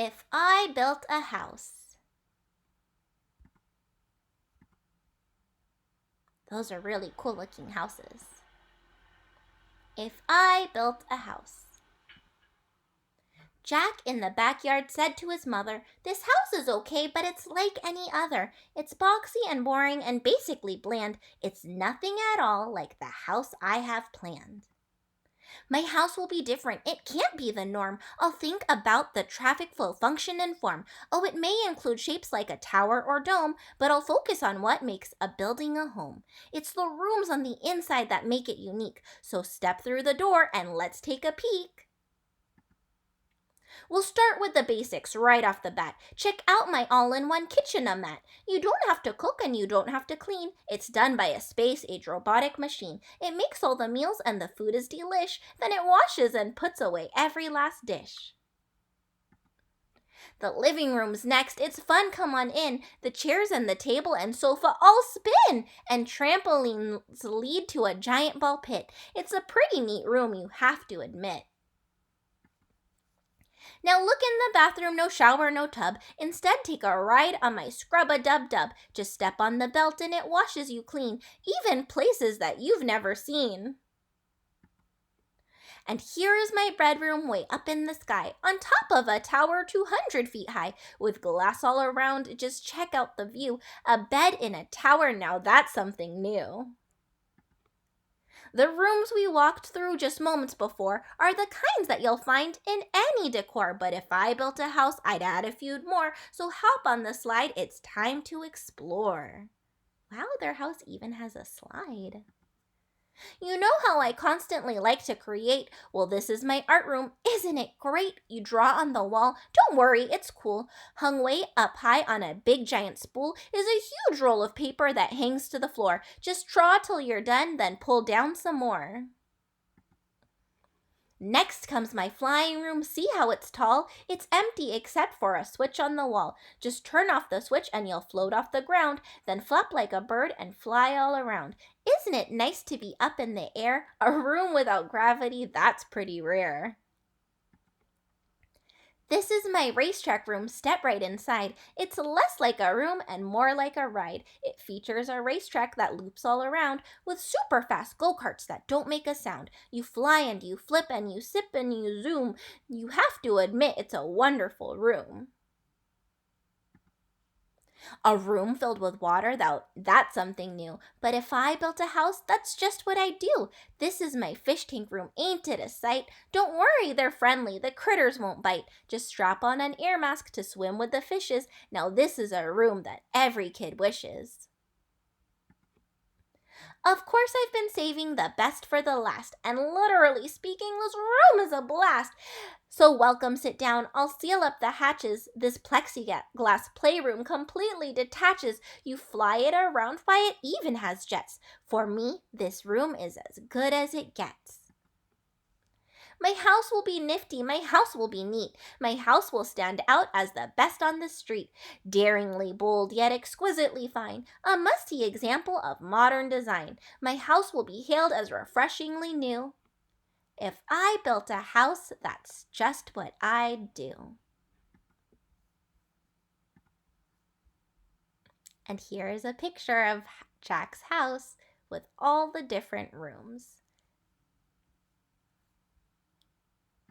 If I built a house. Those are really cool looking houses. If I built a house. Jack in the backyard said to his mother, "This house is okay, but it's like any other. It's boxy and boring and basically bland. It's nothing at all like the house I have planned." My house will be different. It can't be the norm. I'll think about the traffic flow, function, and form. Oh, it may include shapes like a tower or dome, but I'll focus on what makes a building a home. It's the rooms on the inside that make it unique. So step through the door and let's take a peek. We'll start with the basics right off the bat. Check out my all-in-one kitchen-a-mat. You don't have to cook and you don't have to clean. It's done by a space-age robotic machine. It makes all the meals and the food is delish. Then it washes and puts away every last dish. The living room's next. It's fun, come on in. The chairs and the table and sofa all spin, and trampolines lead to a giant ball pit. It's a pretty neat room, you have to admit. Now look in the bathroom, no shower, no tub. Instead, take a ride on my Scrub-a-Dub-Dub. Just step on the belt and it washes you clean, even places that you've never seen. And here is my bedroom way up in the sky, on top of a tower 200 feet high, with glass all around. Just check out the view. A bed in a tower, now that's something new. The rooms we walked through just moments before are the kinds that you'll find in any decor, but if I built a house, I'd add a few more, so hop on the slide, it's time to explore. Wow, their house even has a slide. You know how I constantly like to create? Well, this is my art room. Isn't it great? You draw on the wall. Don't worry, it's cool. Hung way up high on a big giant spool is a huge roll of paper that hangs to the floor. Just draw till you're done, then pull down some more. Next comes my flying room. See how it's tall? It's empty except for a switch on the wall. Just turn off the switch and you'll float off the ground, then flap like a bird and fly all around. Isn't it nice to be up in the air? A room without gravity, that's pretty rare. This is my racetrack room. Step right inside. It's less like a room and more like a ride. It features a racetrack that loops all around with super fast go-karts that don't make a sound. You fly and you flip and you sip and you zoom. You have to admit it's a wonderful room. A room filled with water, that's something new. But if I built a house, that's just what I do. This is my fish tank room. Ain't it a sight? Don't worry, they're friendly. The critters won't bite. Just strap on an air mask to swim with the fishes. Now this is a room that every kid wishes. Of course, I've been saving the best for the last, and literally speaking, this room is a blast. So welcome, sit down. I'll seal up the hatches. This plexiglass playroom completely detaches. You fly it around, why it even has jets. For me, this room is as good as it gets. My house will be nifty, my house will be neat. My house will stand out as the best on the street. Daringly bold, yet exquisitely fine. A must-see example of modern design. My house will be hailed as refreshingly new. If I built a house, that's just what I'd do. And here is a picture of Jack's house with all the different rooms.